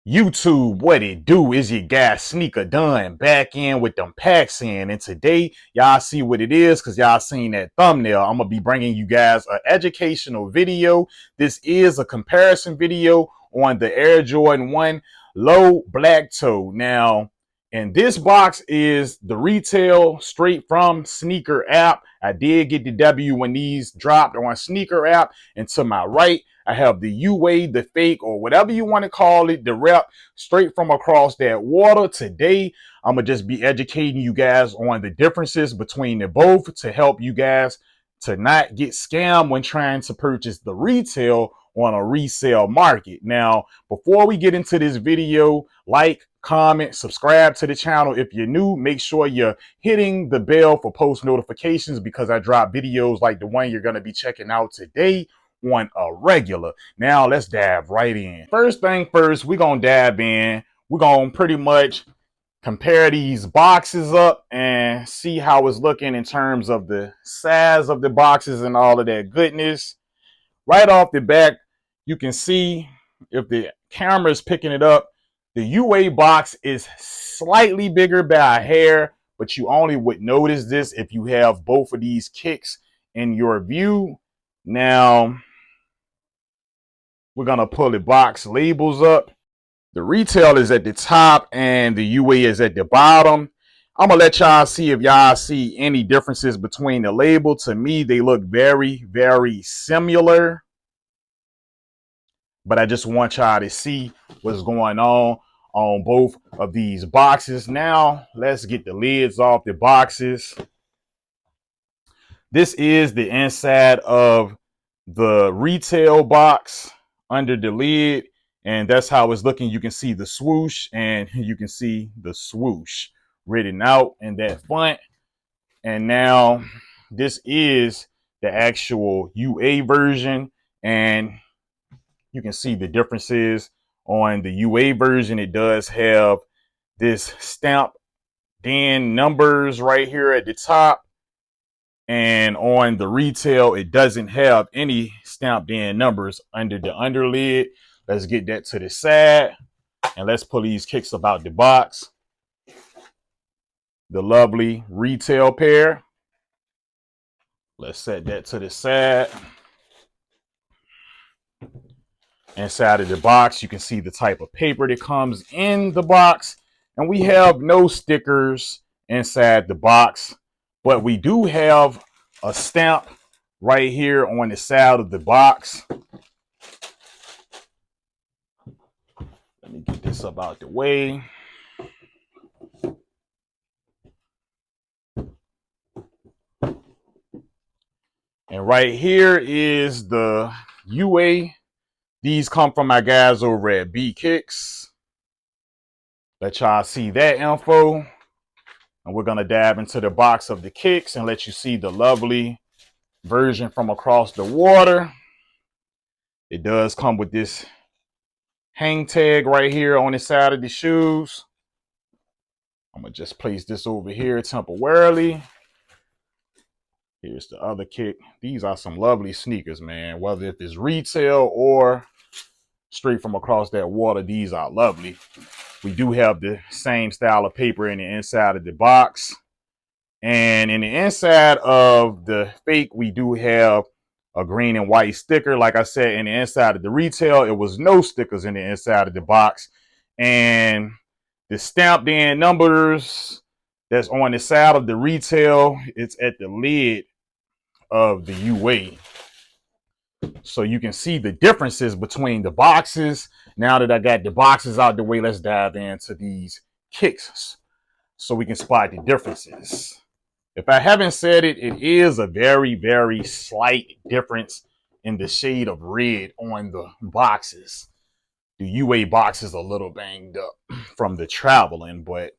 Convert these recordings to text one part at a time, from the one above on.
YouTube, what it do? Is your guy Sneaker Done back in with them packs in, and today y'all see what it is because y'all seen that thumbnail. I'm gonna be bringing you guys an educational video. This is a comparison video on the Air Jordan 1 low black toe. Now, in this box is the retail straight from Sneaker app. I did get the W when these dropped on Sneaker app, and to my right I have the UA, the fake, or whatever you want to call it, the rep, straight from across that water. Today, I'm going to just be educating you guys on the differences between the both to help you guys to not get scammed when trying to purchase the retail on a resale market. Now, before we get into this video, like, comment, subscribe to the channel. If you're new, make sure you're hitting the bell for post notifications because I drop videos like the one you're going to be checking out today on a regular. Now let's dive right in. First thing first, we're gonna dive in. We're gonna pretty much compare these boxes up and see how it's looking in terms of the size of the boxes and all of that goodness. Right off the back, you can see if the camera is picking it up, the UA box is slightly bigger by a hair, but you only would notice this if you have both of these kicks in your view. Now, we're going to pull the box labels up. The retail is at the top and the UA is at the bottom. I'm going to let y'all see if y'all see any differences between the label. To me, they look very, very similar. But I just want y'all to see what's going on both of these boxes. Now, let's get the lids off the boxes. This is the inside of the retail box under the lid, and that's how it's looking. You can see the swoosh and you can see the swoosh written out in that font. And now this is the actual UA version, and you can see the differences. On the UA version, it does have this stamp DIN numbers right here at the top. And on the retail, it doesn't have any stamped in numbers under the underlid. Let's get that to the side. And let's pull these kicks about the box. The lovely retail pair. Let's set that to the side. Inside of the box, you can see the type of paper that comes in the box. And we have no stickers inside the box, but we do have a stamp right here on the side of the box. Let me get this up out the way. And right here is the UA. These come from my guys over at B Kicks. Let y'all see that info. And we're going to dive into the box of the kicks and let you see the lovely version from across the water. It does come with this hang tag right here on the side of the shoes. I'm going to just place this over here temporarily. Here's the other kick. These are some lovely sneakers, man. Whether if it's retail or straight from across that water, these are lovely. We do have the same style of paper in the inside of the box. And in the inside of the fake, we do have a green and white sticker. Like I said, in the inside of the retail, it was no stickers in the inside of the box. And the stamped in numbers that's on the side of the retail, it's at the lid of the UA. So you can see the differences between the boxes. Now that I got the boxes out the way, let's dive into these kicks so we can spot the differences. If I haven't said it, it is a very, very slight difference in the shade of red on the boxes. The UA box is a little banged up from the traveling, but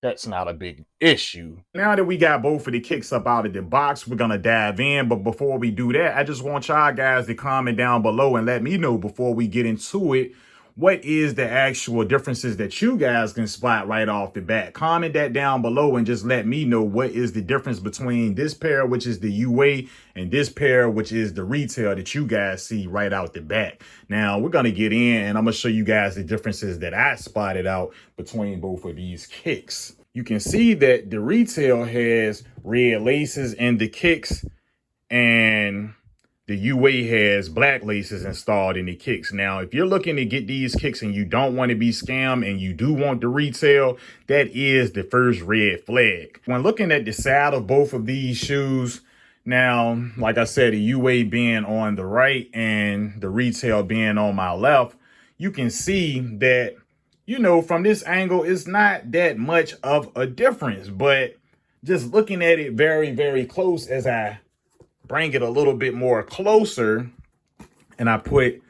that's not a big issue. Now that we got both of the kicks up out of the box, we're going to dive in. But before we do that, I just want y'all guys to comment down below and let me know before we get into it what is the actual differences that you guys can spot right off the bat? Comment that down below and just let me know what is the difference between this pair, which is the UA, and this pair, which is the retail that you guys see right out the bat. Now we're going to get in and I'm going to show you guys the differences that I spotted out between both of these kicks. You can see that the retail has red laces in the kicks, and the UA has black laces installed in the kicks. Now, if you're looking to get these kicks and you don't want to be scammed and you do want the retail, that is the first red flag. When looking at the side of both of these shoes, now, like I said, the UA being on the right and the retail being on my left, you can see that, you know, from this angle, it's not that much of a difference. But just looking at it very, very close, as I bring it a little bit more closer and I put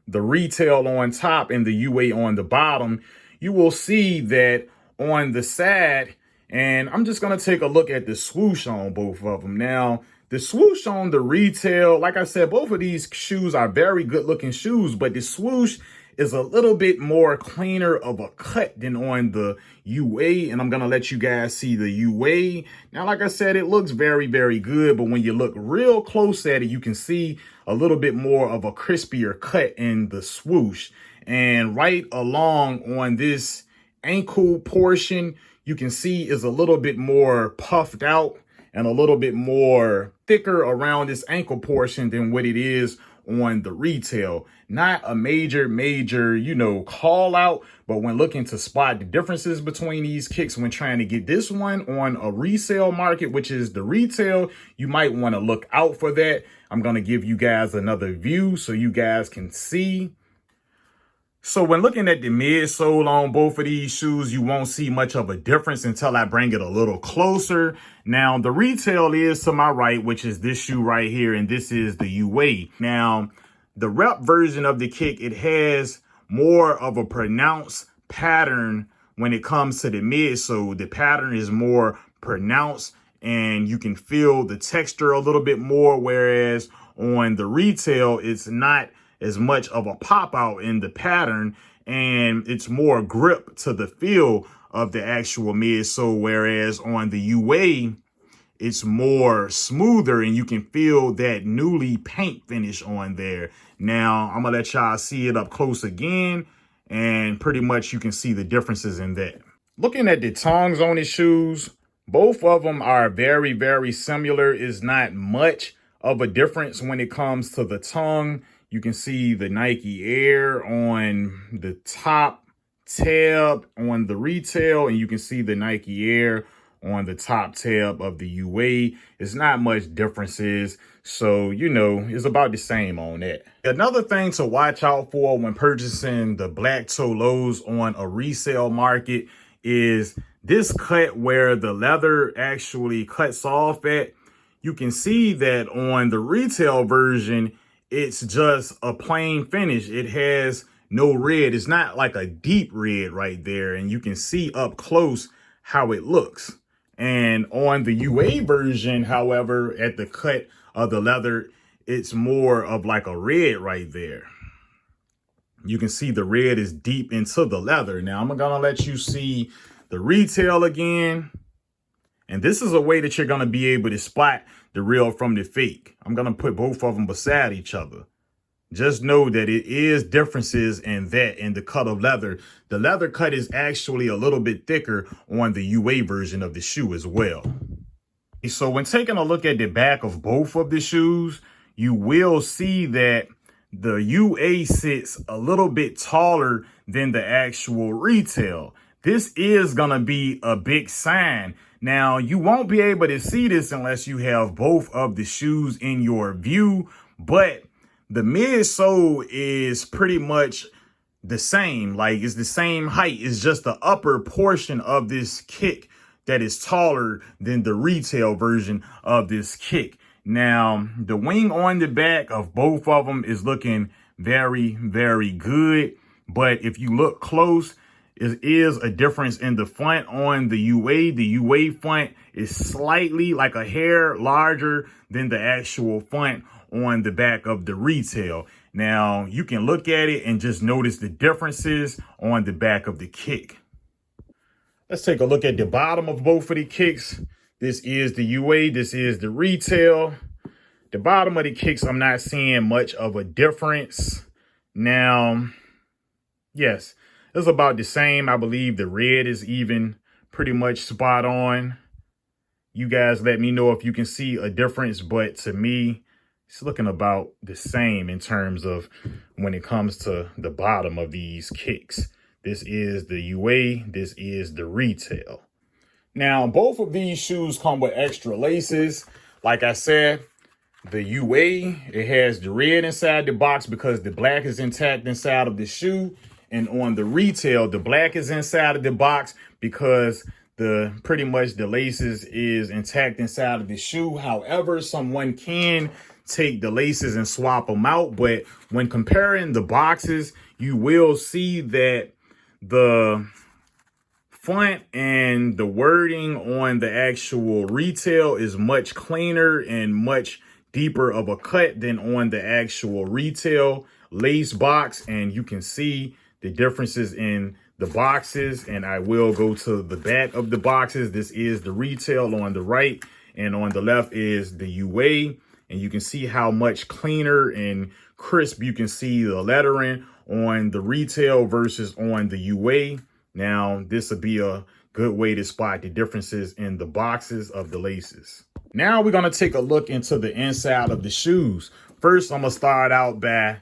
the retail on top and the UA on the bottom, you will see that on the side, and I'm just going to take a look at the swoosh on both of them. Now, the swoosh on the retail, like I said, both of these shoes are very good looking shoes, but the swoosh is a little bit more cleaner of a cut than on the UA. And I'm going to let you guys see the UA. Now, like I said, it looks very, very good. But when you look real close at it, you can see a little bit more of a crispier cut in the swoosh. And right along on this ankle portion, you can see is a little bit more puffed out and a little bit more thicker around this ankle portion than what it is on the retail. Not a major, you know, call out, but when looking to spot the differences between these kicks when trying to get this one on a resale market, which is the retail, you might want to look out for that. I'm going to give you guys another view so you guys can see. So when looking at the midsole on both of these shoes, you won't see much of a difference until I bring it a little closer. Now, the retail is to my right, which is this shoe right here, and this is the UA. Now, the rep version of the kick, it has more of a pronounced pattern when it comes to the midsole. The pattern is more pronounced, and you can feel the texture a little bit more, whereas on the retail, it's not as much of a pop out in the pattern, and it's more grip to the feel of the actual midsole, whereas on the UA, it's more smoother and you can feel that newly paint finish on there. Now, I'm gonna let y'all see it up close again, and pretty much you can see the differences in that. Looking at the tongues on the shoes, both of them are very, very similar. It's not much of a difference when it comes to the tongue. You can see the Nike Air on the top tab on the retail, and you can see the Nike Air on the top tab of the UA. It's not much differences. So, you know, it's about the same on that. Another thing to watch out for when purchasing the black toe lows on a resale market is this cut where the leather actually cuts off at. You can see that on the retail version, it's just a plain finish. It has no red. It's not like a deep red right there. And you can see up close how it looks. And on the UA version, however, at the cut of the leather, it's more of like a red right there. You can see the red is deep into the leather. Now I'm gonna let you see the retail again. And this is a way that you're gonna be able to spot the real from the fake. I'm gonna put both of them beside each other. Just know that it is differences in that in the cut of leather. The leather cut is actually a little bit thicker on the UA version of the shoe as well. So when taking a look at the back of both of the shoes, you will see that the UA sits a little bit taller than the actual retail. This is going to be a big sign. Now, you won't be able to see this unless you have both of the shoes in your view, but the midsole is pretty much the same. Like, it's the same height. It's just the upper portion of this kick that is taller than the retail version of this kick. Now, the wing on the back of both of them is looking very, very good. But if you look close, it is a difference in the front on the UA. The UA front is slightly like a hair larger than the actual front on the back of the retail. Now, you can look at it and just notice the differences on the back of the kick. Let's take a look at the bottom of both of the kicks. This is the UA, this is the retail. The bottom of the kicks, I'm not seeing much of a difference. Now, yes, it's about the same. I believe the red is even pretty much spot on. You guys let me know if you can see a difference, but to me, it's looking about the same in terms of when it comes to the bottom of these kicks. This is the UA, this is the retail. Now, both of these shoes come with extra laces. Like I said, the UA, it has the red inside the box because the black is intact inside of the shoe. And on the retail, the black is inside of the box because pretty much the laces is intact inside of the shoe. However, someone can take the laces and swap them out. But when comparing the boxes, you will see that the font and the wording on the actual retail is much cleaner and much deeper of a cut than on the actual retail lace box. And you can see the differences in the boxes. And I will go to the back of the boxes. This is the retail on the right, and on the left is the UA. And you can see how much cleaner and crisp you can see the lettering on the retail versus on the UA. Now, this would be a good way to spot the differences in the boxes of the laces. Now we're going to take a look into the inside of the shoes. First, I'm going to start out by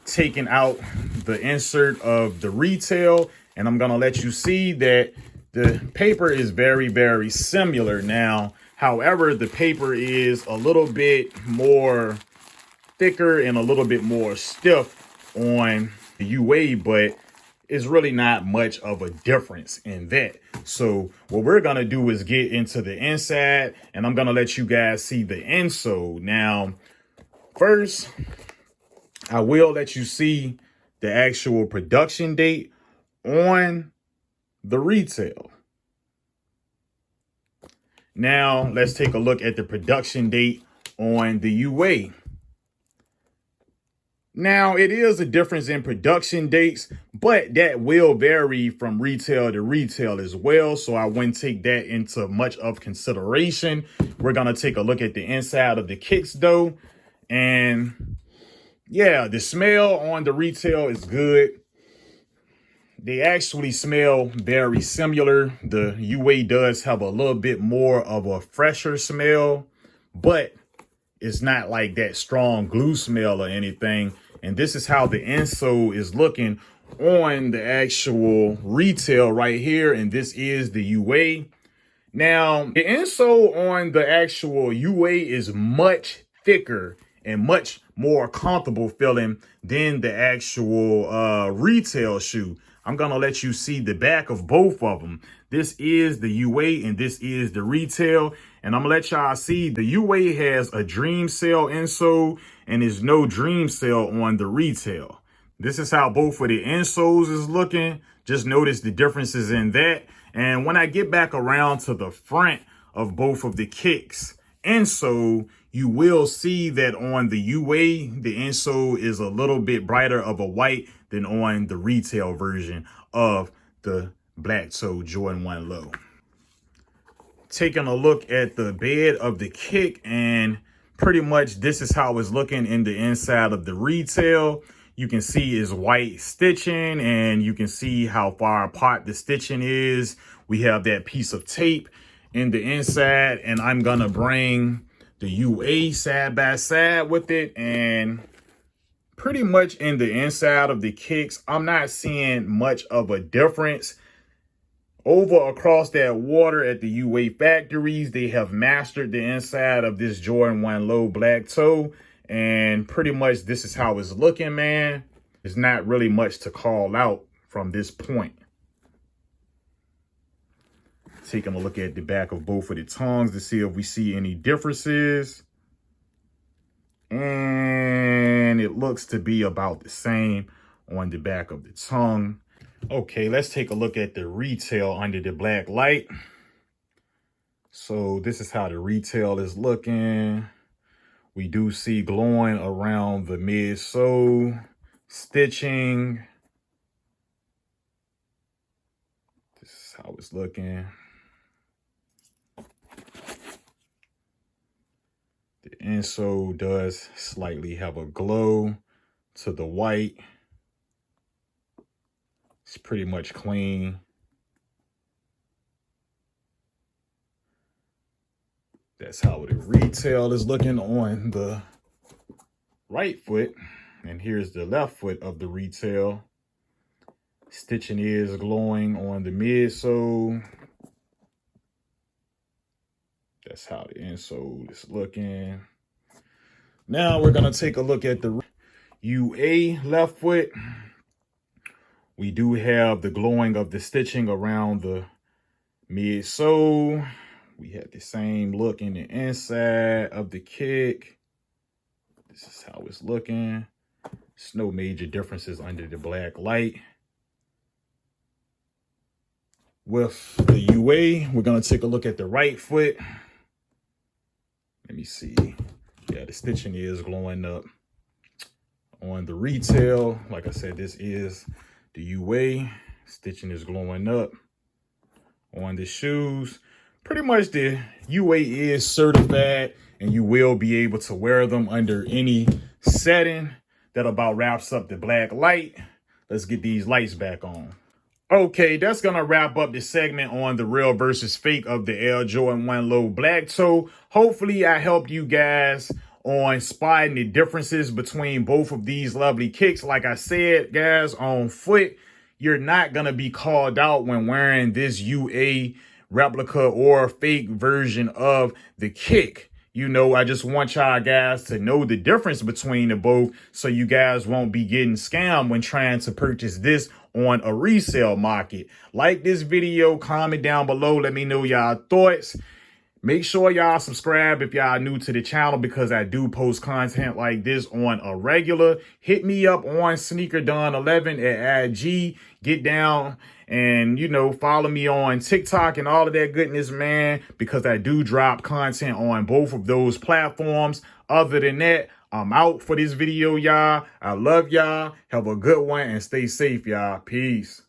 taking out the insert of the retail, and I'm going to let you see that the paper is very, very similar. Now, however, the paper is a little bit more thicker and a little bit more stiff on the UA, but it's really not much of a difference in that. So what we're going to do is get into the inside, and I'm going to let you guys see the insole. Now, first, I will let you see the actual production date on the retail. Now, let's take a look at the production date on the UA. Now, it is a difference in production dates, but that will vary from retail to retail as well. So I wouldn't take that into much of consideration. We're going to take a look at the inside of the kicks, though. And yeah, the smell on the retail is good. They actually smell very similar. The UA does have a little bit more of a fresher smell, but it's not like that strong glue smell or anything. And this is how the insole is looking on the actual retail right here. And this is the UA. Now, the insole on the actual UA is much thicker and much more comfortable feeling than the actual retail shoe. I'm going to let you see the back of both of them. This is the UA and this is the retail. And I'm going to let y'all see the UA has a dream cell insole and there's no dream cell on the retail. This is how both of the insoles is looking. Just notice the differences in that. And when I get back around to the front of both of the kicks insole, you will see that on the UA, the insole is a little bit brighter of a white than on the retail version of the black toe Jordan 1 Low. Taking a look at the bed of the kick, and pretty much this is how it's looking in the inside of the retail. You can see is white stitching, and you can see how far apart the stitching is. We have that piece of tape in the inside, and I'm gonna bring the UA side by side with it, and pretty much in the inside of the kicks, I'm not seeing much of a difference. Over across that water at the UA factories, they have mastered the inside of this Jordan 1 Low black toe. And pretty much this is how it's looking, man. There's not really much to call out from this point. Taking a look at the back of both of the tongues to see if we see any differences. And it looks to be about the same on the back of the tongue. Okay, let's take a look at the retail under the black light. So this is how the retail is looking. We do see glowing around the midsole stitching. This is how it's looking. The insole does slightly have a glow to the white. It's pretty much clean. That's how the retail is looking on the right foot. And here's the left foot of the retail. Stitching is glowing on the midsole. That's how the insole is looking. Now we're going to take a look at the UA left foot. We do have the glowing of the stitching around the midsole. We have the same look in the inside of the kick. This is how it's looking. There's no major differences under the black light. With the UA, we're going to take a look at the right foot. Let me see. Yeah, the stitching is glowing up on the retail. Like I said, this is the UA. Stitching is glowing up on the shoes. Pretty much the UA is certified, and you will be able to wear them under any setting. That about wraps up the black light. Let's get these lights back on. Okay, that's going to wrap up the segment on the real versus fake of the Air Jordan 1 Low Black Toe. Hopefully, I helped you guys on spotting the differences between both of these lovely kicks. Like I said, guys, on foot, you're not going to be called out when wearing this UA replica or fake version of the kick. You know, I just want y'all guys to know the difference between the both so you guys won't be getting scammed when trying to purchase this on a resale market. Like this video, comment down below, let me know y'all thoughts. Make sure y'all subscribe if y'all new to the channel because I do post content like this on a regular. Hit me up on SneakerDon11 at IG. Get down and, you know, follow me on TikTok and all of that goodness, man, because I do drop content on both of those platforms. Other than that, I'm out for this video, y'all. I love y'all. Have a good one and stay safe, y'all. Peace.